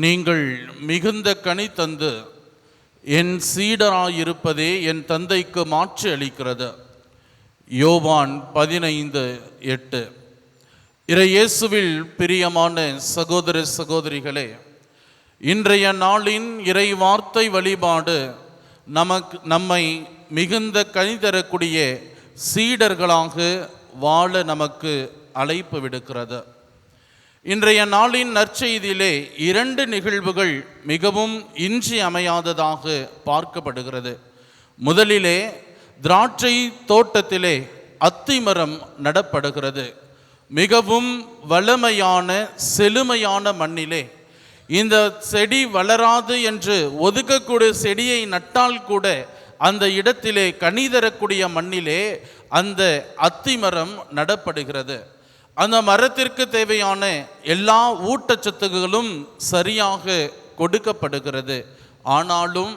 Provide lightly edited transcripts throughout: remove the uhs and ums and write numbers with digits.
நீங்கள் மிகுந்த கனி தந்து என் சீடராயிருப்பதே என் தந்தைக்கு மாட்சி அளிக்கிறது. யோவான் 15:8. இறையேசுவில் பிரியமான சகோதர சகோதரிகளே, இன்றைய நாளின் இறை வார்த்தை வழிபாடு நம்மை மிகுந்த கனி தரக்கூடிய சீடர்களாக வாழ நமக்கு அழைப்பு விடுக்கிறது. இன்றைய நாளின் நற்செய்தியிலே 2 நிகழ்வுகள் மிகவும் இன்றியமையாததாக பார்க்கப்படுகிறது. முதலிலே திராட்சை தோட்டத்திலே அத்திமரம் நடப்படுகிறது. மிகவும் வளமையான செழுமையான மண்ணிலே இந்த செடி வளராது என்று ஒதுக்கக்கூடிய செடியை நட்டால் கூட அந்த இடத்திலே கனி தரக்கூடிய மண்ணிலே அந்த அத்திமரம் நடப்படுகிறது. அந்த மரத்திற்கு தேவையான எல்லா ஊட்டச்சத்துக்களும் சரியாக கொடுக்கப்படுகிறது. ஆனாலும்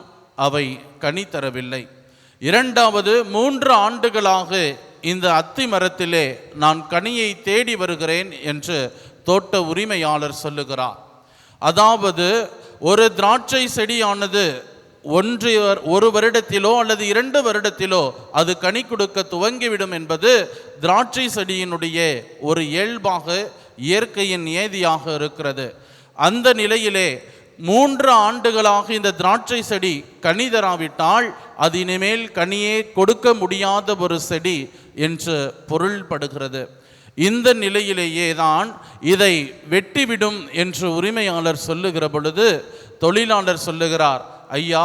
அவை கனி தரவில்லை. இரண்டாவது, 3 ஆண்டுகளாக இந்த அத்தி மரத்திலே நான் கனியை தேடி வருகிறேன் என்று தோட்ட உரிமையாளர் சொல்லுகிறார். அதாவது ஒரு திராட்சை செடியானது ஒரு வருடத்திலோ அல்லது 2 வருடத்திலோ அது கனி கொடுக்க துவங்கிவிடும் என்பது திராட்சை செடியினுடைய ஒரு இயல்பாக, இயற்கையின் நியதியாக இருக்கிறது. அந்த நிலையிலே 3 ஆண்டுகளாக இந்த திராட்சை செடி கனி தராவிட்டால் அது இனிமேல் கனியே கொடுக்க முடியாத ஒரு செடி என்று பொருள்படுகிறது. இந்த நிலையிலேயே தான் இதை வெட்டிவிடும் என்று உரிமையாளர் சொல்லுகிற பொழுது தொழிலாளர் சொல்லுகிறார், ஐயா,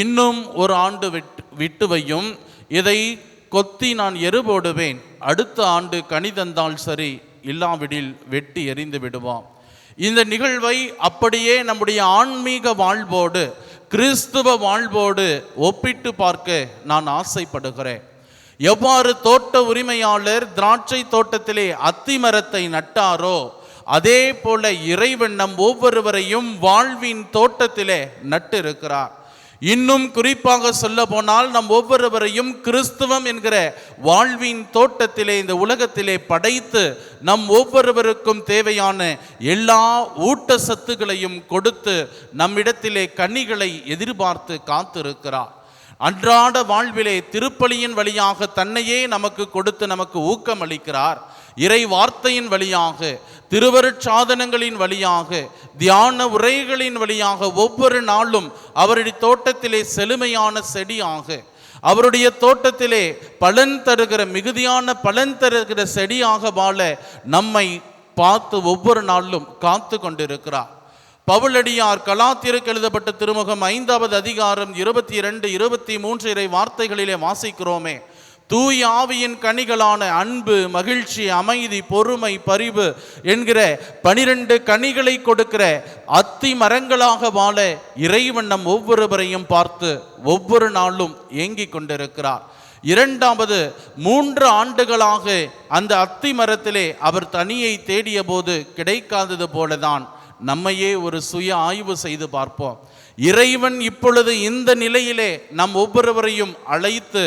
இன்னும் 1 ஆண்டு விட்டு வையும், இதை கொத்தி நான் எரு போடுவேன், அடுத்த ஆண்டு கனி தந்தால் சரி, இல்லாவிடில் வெட்டி எறிந்து விடுவான். இந்த நிகழ்வை அப்படியே நம்முடைய ஆன்மீக வாழ்வோடு, கிறிஸ்துவ வாழ்வோடு ஒப்பிட்டு பார்க்க நான் ஆசைப்படுகிறேன். எவ்வாறு தோட்ட உரிமையாளர் திராட்சை தோட்டத்திலே அத்தி மரத்தை நட்டாரோ, அதே போல இறைவன் நம் ஒவ்வொருவரையும் வாழ்வின் தோட்டத்திலே நட்டு இருக்கிறார். இன்னும் குறிப்பாக சொல்ல போனால் நம் ஒவ்வொருவரையும் கிறிஸ்துவம் என்கிற வாழ்வின் தோட்டத்திலே இந்த உலகத்திலே படைத்து நம் ஒவ்வொருவருக்கும் தேவையான எல்லா ஊட்டச்சத்துக்களையும் கொடுத்து நம்மிடத்திலே கனிகளை எதிர்பார்த்து காத்திருக்கிறார். அன்றாட வாழ்விலே திருப்பலியின் வழியாக தன்னையே நமக்கு கொடுத்து நமக்கு ஊக்கம் அளிக்கிறார். இறை வார்த்தையின் வழியாக, திருவருட்சாதனங்களின் வழியாக, தியான உரைகளின் வழியாக ஒவ்வொரு நாளும் அவருடைய தோட்டத்திலே செழுமையான செடியாக, அவருடைய தோட்டத்திலே பலன் தருகிற மிகுதியான பலன் தருகிற செடியாக வாழ நம்மை பார்த்து ஒவ்வொரு நாளும் காத்து கொண்டிருக்கிறார். பவுலடியார் கலாத்தியருக்கு எழுதப்பட்ட திருமுகம் 5வது அதிகாரம் 22, 23 இறை வார்த்தைகளிலே வாசிக்கிறோமே, தூய ஆவியின் கனிகளான அன்பு, மகிழ்ச்சி, அமைதி, பொறுமை, பரிவு என்கிற 12 கனிகளை கொடுக்கிற அத்தி மரங்களாக வாழ இறைவன் நம் ஒவ்வொருவரையும் பார்த்து ஒவ்வொரு நாளும் ஏங்கிக் கொண்டிருக்கிறார். இரண்டாவது, 3 ஆண்டுகளாக அந்த அத்தி மரத்திலே அவர் தனியை தேடிய போது கிடைக்காதது போலதான் நம்மையே ஒரு சுய ஆய்வு செய்து பார்ப்போம். இறைவன் இப்பொழுது இந்த நிலையிலே நம் ஒவ்வொருவரையும் அழைத்து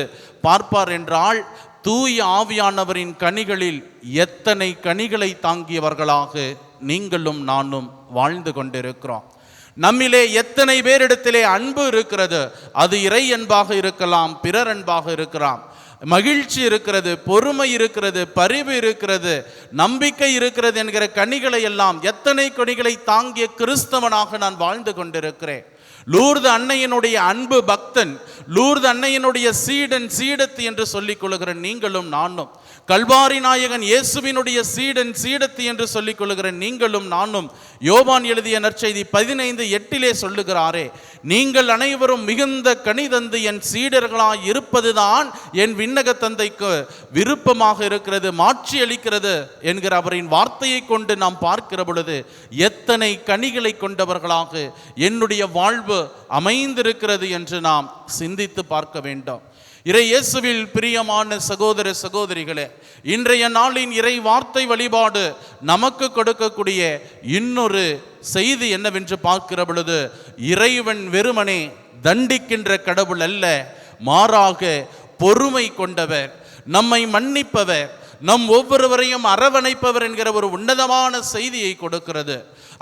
பார்ப்பார் என்றால், தூய ஆவியானவரின் கனிகளில் எத்தனை கனிகளை தாங்கியவர்களாக நீங்களும் நானும் வாழ்ந்து கொண்டிருக்கிறோம். நம்மிலே எத்தனை பேரிடத்திலே அன்பு இருக்கிறது. அது இறை அன்பாக இருக்கலாம், பிறர் அன்பாக இருக்கலாம். மகிழ்ச்சி இருக்கிறது, பொறுமை இருக்கிறது, பரிவு இருக்கிறது, நம்பிக்கை இருக்கிறது என்கிற கனிகளை எல்லாம், எத்தனை கனிகளை தாங்கிய கிறிஸ்தவனாக நான் வாழ்ந்து கொண்டிருக்கிறேன். லூர்து அன்னையினுடைய அன்பு பக்தன், லூர்து அன்னையினுடைய சீடன், சீடத்தி என்று சொல்லிக் கொள்கிற நீங்களும் நானும், கல்வாரி நாயகன் இயேசுவினுடைய சீடன், சீடத்தி என்று சொல்லிக் கொள்கிற நீங்களும் நானும், யோவான் எழுதிய நற்செய்தி 15:8 சொல்லுகிறாரே, நீங்கள் அனைவரும் மிகுந்த கனி தந்து என் சீடர்களாய் இருப்பதுதான் என் விண்ணக தந்தைக்கு விருப்பமாக இருக்கிறது, மாட்சி அளிக்கிறது என்கிற அவரின் வார்த்தையை கொண்டு நாம் பார்க்கிற பொழுது எத்தனை கனிகளை கொண்டவர்களாக என்னுடைய வாழ்வு அமைந்திருக்கிறது என்று நாம் சிந்தித்து பார்க்க வேண்டும். இறை இயேசுவில் பிரியமான சகோதர சகோதரிகளே, இன்றைய நாளின் இறை வார்த்தை வழிபாடு நமக்கு கொடுக்கக்கூடிய இன்னொரு செய்தி என்னவென்று பார்க்கிற பொழுது, இறைவன் வெறுமனே தண்டிக்கின்ற கடவுள் அல்ல, மாறாக பொறுமை கொண்டவர், நம்மை மன்னிப்பவர், நம் ஒவ்வொருவரையும் அரவணைப்பவர் என்கிற ஒரு உன்னதமான செய்தியை கொடுக்கிறது.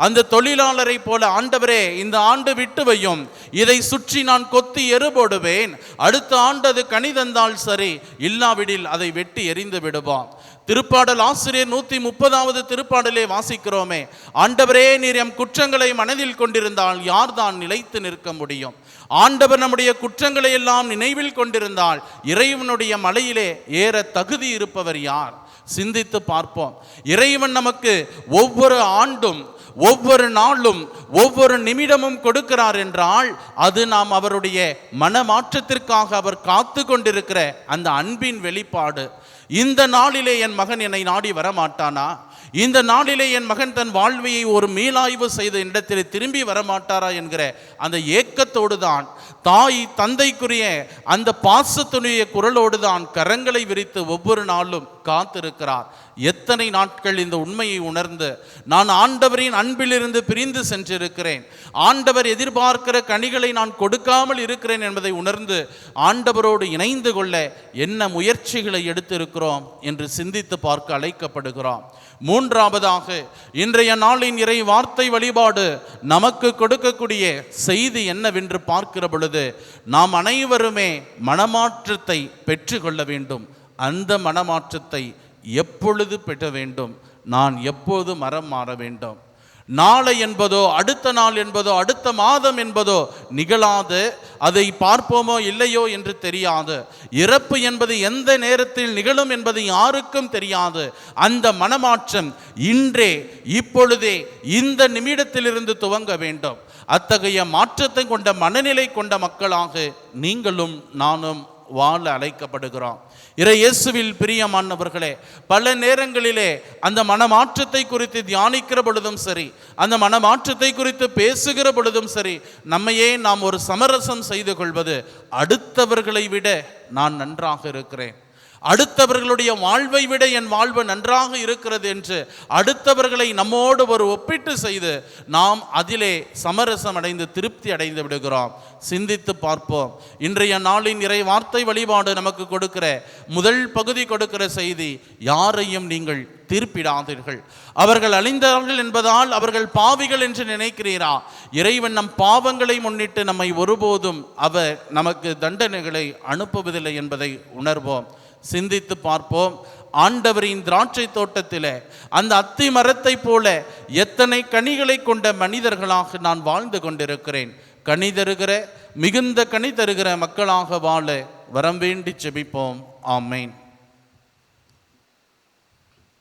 அந்த தொழிலாளரை போல, ஆண்டவரே இந்த ஆண்டு விட்டு வையும், இதை சுற்றி நான் கொத்தி எருபோடுவேன், அடுத்த ஆண்டு அது கனி தந்தால் சரி, இல்லாவிடில் அதை வெட்டி எறிந்து விடுவான். திருப்பாடல் ஆசிரியர் 130வது திருப்பாடலே வாசிக்கிறோமே, ஆண்டவரே நீர் எம் குற்றங்களை மனதில் கொண்டிருந்தால் யார்தான் நிலைத்து நிற்க முடியும்? ஆண்டவர் நம்முடைய குற்றங்களை எல்லாம் நினைவில் கொண்டிருந்தால் இறைவனுடைய மலையிலே ஏற தகுதி இருப்பவர் யார்? சிந்தித்து பார்ப்போம். இறைவன் நமக்கு ஒவ்வொரு ஆண்டும், ஒவ்வொரு நாளும், ஒவ்வொரு நிமிடமும் கொடுக்கிறார் என்றால் அது நாம் அவருடைய மனமாற்றத்திற்காக அவர் காத்து கொண்டிருக்கிற அந்த அன்பின் வெளிப்பாடு. இந்த நாளிலே என் மகன் என்னை நாடி வரமாட்டானா? இந்த நாளிலே என் மகன் தன் வாழ்வையை ஒரு மீளாய்வு செய்த இடத்தில் திரும்பி வரமாட்டாரா என்கிற அந்த ஏக்கத்தோடு தான், தாய் தந்தைக்குரிய அந்த பாசத்துடைய குரலோடு தான் கரங்களை விரித்து ஒவ்வொரு நாளும் காத்திருக்கிறார். எத்தனை நாட்கள் இந்த உண்மையை உணர்ந்து நான் ஆண்டவரின் அன்பிலிருந்து பிரிந்து சென்றிருக்கிறேன், ஆண்டவர் எதிர்பார்க்கிற கனிகளை நான் கொடுக்காமல் இருக்கிறேன் என்பதை உணர்ந்து ஆண்டவரோடு இணைந்து கொள்ள என்ன முயற்சிகளை எடுத்திருக்கிறோம் என்று சிந்தித்து பார்க்க அழைக்கப்படுகிறோம். மூன்றாவதாக, இன்றைய நாளின் இறை வார்த்தை வழிபாடு நமக்கு கொடுக்கக்கூடிய செய்தி என்னவென்று பார்க்கிற பொழுது, நாம் அனைவருமே மனமாற்றத்தை பெற்றுக்கொள்ள வேண்டும். அந்த மனமாற்றத்தை எப்பொழுது பெற வேண்டும்? நான் எப்போது மனம் மாற வேண்டும்? நாளை என்பதோ, அடுத்த நாள் என்பதோ, அடுத்த மாதம் என்பதோ நிகழாது, அதை பார்ப்போமோ இல்லையோ என்று தெரியாது. இறப்பு என்பது எந்த நேரத்தில் நிகழும் என்பது யாருக்கும் தெரியாது. அந்த மனமாற்றம் இன்றே, இப்பொழுதே, இந்த நிமிடத்திலிருந்து துவங்க வேண்டும். அத்தகைய மாற்றத்தை கொண்ட மனநிலை கொண்ட மக்களாக நீங்களும் நானும் வாழ அழைக்கப்படுகிறோம். இறை இயேசுவில் பிரியமானவர்களே, பல நேரங்களிலே அந்த மனமாற்றத்தை குறித்து தியானிக்கிற பொழுதும் சரி, அந்த மனமாற்றத்தை குறித்து பேசுகிற பொழுதும் சரி, நம்மையே நாம் ஒரு சமரசம் செய்து கொள்வது, அடுத்தவர்களை விட நான் நன்றாக இருக்கிறேன், அடுத்தவர்களுடைய வாழ்வை விட என் வாழ்வு நன்றாக இருக்கிறது என்று அடுத்தவர்களை நம்மோடு ஒரு ஒப்பிட்டு செய்து நாம் அதிலே சமரசம் அடைந்து திருப்தி அடைந்து விடுகிறோம். சிந்தித்து பார்ப்போம். இன்றைய நாளின் இறை வார்த்தை வழிபாடு நமக்கு கொடுக்கிற முதல் பகுதி கொடுக்கிற செய்தி, யாரையும் நீங்கள் தீர்ப்பிடாதீர்கள். அவர்கள் அழிந்தார்கள் என்பதால் அவர்கள் பாவிகள் என்று நினைக்கிறீரா? இறைவன் நம் பாவங்களை முன்னிட்டு நம்மை ஒருபோதும் அவர் நமக்கு தண்டனைகளை அனுப்புவதில்லை என்பதை உணர்வோம். சிந்தித்து பார்ப்போம். ஆண்டவரின் திராட்சை தோட்டத்திலே அந்த அத்தி மரத்தை போல எத்தனை கனிகளை கொண்ட மனிதர்களாக நான் வாழ்ந்து கொண்டிருக்கிறேன். கனி தருகிற, மிகுந்த கனி தருகிற மக்களாக வாழ வரம் வேண்டி செபிப்போம். ஆமேன்.